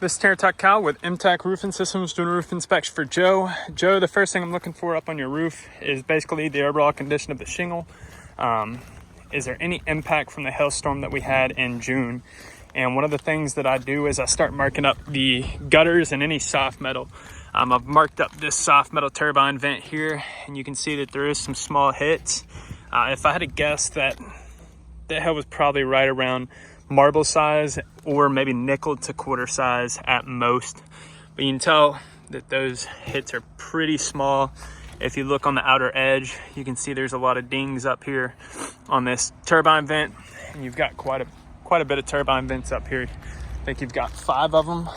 This is Terra Cal with MTech Roofing Systems doing a roof inspection for Joe. Joe, the first thing I'm looking for up on your roof is basically the overall condition of the shingle. Is there any impact from the hailstorm that we had in June? And one of the things that I do is I start marking up the gutters and any soft metal. I've marked up this soft metal turbine vent here, and you can see that there is some small hits. If I had to guess, that hail was probably right around marble size or maybe nickel to quarter size at most, but you can tell that those hits are pretty small. If you look on the outer edge, you can see there's a lot of dings up here on this turbine vent, and you've got quite a bit of turbine vents up here. I think you've got 5 of them.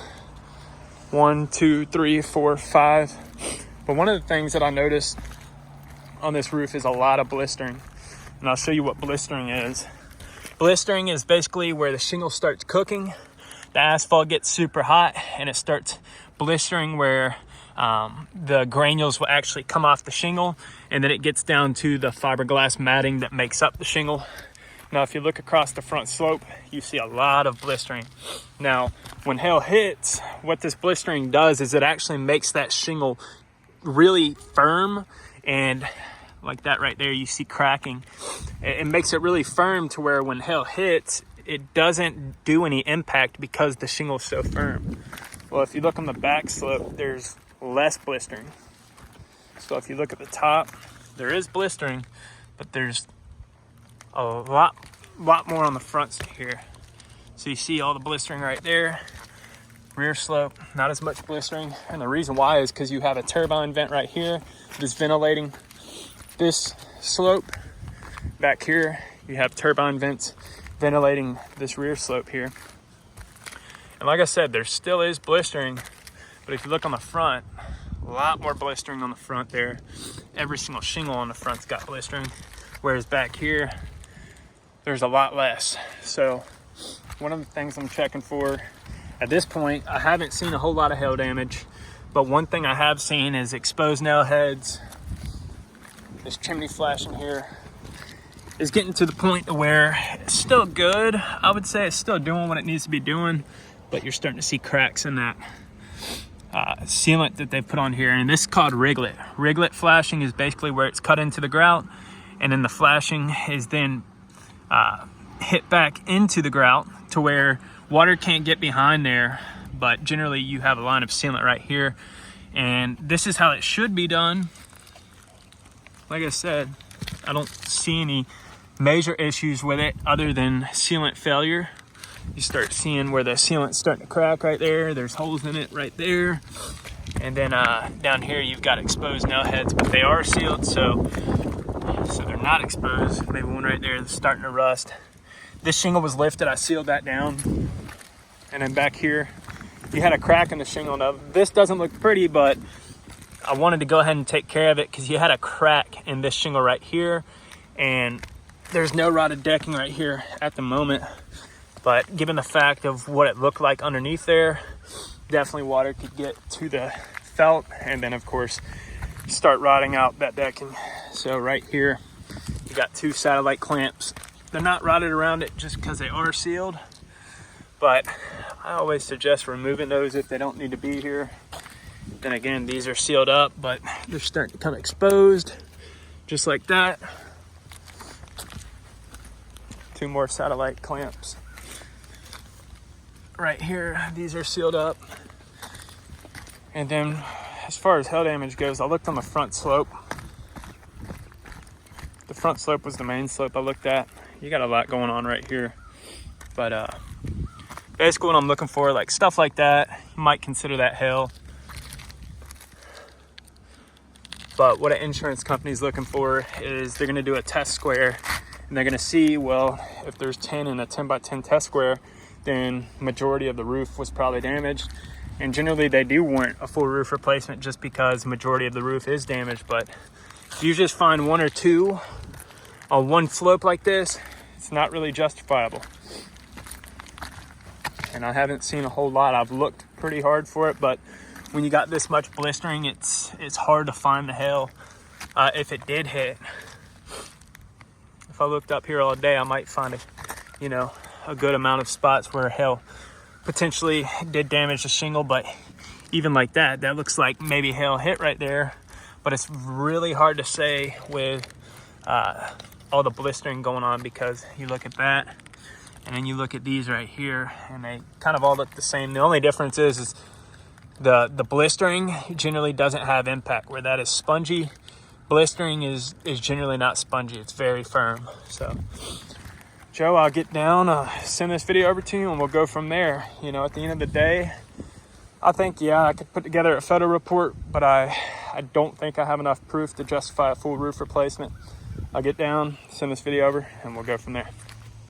1, 2, 3, 4, 5. But one of the things that I noticed on this roof is a lot of blistering, and I'll show you what blistering is. Blistering is basically where the shingle starts cooking, the asphalt gets super hot, and it starts blistering where the granules will actually come off the shingle, and then it gets down to the fiberglass matting that makes up the shingle. Now, if you look across the front slope, you see a lot of blistering. Now, when hail hits, what this blistering does is it actually makes that shingle really firm, and like that right there, you see cracking. It makes it really firm to where when hail hits, it doesn't do any impact because the shingle is so firm. Well, if you look on the back slope, there's less blistering. So if you look at the top, there is blistering, but there's a lot more on the front here. So you see all the blistering right there. Rear slope, not as much blistering. And the reason why is because you have a turbine vent right here that's ventilating this slope. Back here, you have turbine vents ventilating this rear slope here. And like I said, there still is blistering, but if you look on the front, a lot more blistering on the front there. Every single shingle on the front's got blistering, whereas back here, there's a lot less. So one of the things I'm checking for at this point, I haven't seen a whole lot of hail damage, but one thing I have seen is exposed nail heads. This chimney flashing here is getting to the point where it's still good. I would say it's still doing what it needs to be doing, but you're starting to see cracks in that sealant that they put on here. And this is called riglet. Riglet flashing is basically where it's cut into the grout, and then the flashing is then hit back into the grout to where water can't get behind there, but generally you have a line of sealant right here, and this is how it should be done. Like I said, I don't see any major issues with it other than sealant failure. You start seeing where the sealant's starting to crack right there. There's holes in it right there. And then down here you've got exposed nail heads, but they are sealed, so they're not exposed. Maybe one right there that's starting to rust. This shingle was lifted, I sealed that down. And then back here, you had a crack in the shingle. Now, this doesn't look pretty, but I wanted to go ahead and take care of it because you had a crack in this shingle right here, and there's no rotted decking right here at the moment. But given the fact of what it looked like underneath there, definitely water could get to the felt and then of course start rotting out that decking. So right here, you got 2 satellite clamps. They're not rotted around it just because they are sealed, but I always suggest removing those if they don't need to be here. Then again, these are sealed up, but they're starting to become exposed, just like that. 2 more satellite clamps. Right here, these are sealed up. And then, as far as hail damage goes, I looked on the front slope. The front slope was the main slope I looked at. You got a lot going on right here. But basically what I'm looking for, like stuff like that, you might consider that hail. But what an insurance company is looking for is they're going to do a test square, and they're going to see, well, if there's 10 in a 10 by 10 test square, then majority of the roof was probably damaged. And generally they do warrant a full roof replacement just because majority of the roof is damaged. But if you just find 1 or 2 on one slope like this, it's not really justifiable. And I haven't seen a whole lot. I've looked pretty hard for it, but when you got this much blistering, it's hard to find the hail if it did hit. If I looked up here all day, I might find a good amount of spots where hail potentially did damage the shingle, but even like that, that looks like maybe hail hit right there. But it's really hard to say with all the blistering going on, because you look at that and then you look at these right here and they kind of all look the same. The only difference is the blistering generally doesn't have impact, where that is spongy. Blistering is generally not spongy, it's very firm. So Joe, I'll get down, send this video over to you, and we'll go from there. You know, at the end of the day, I think, yeah, I could put together a photo report, but I don't think I have enough proof to justify a full roof replacement. I'll get down, send this video over, and we'll go from there.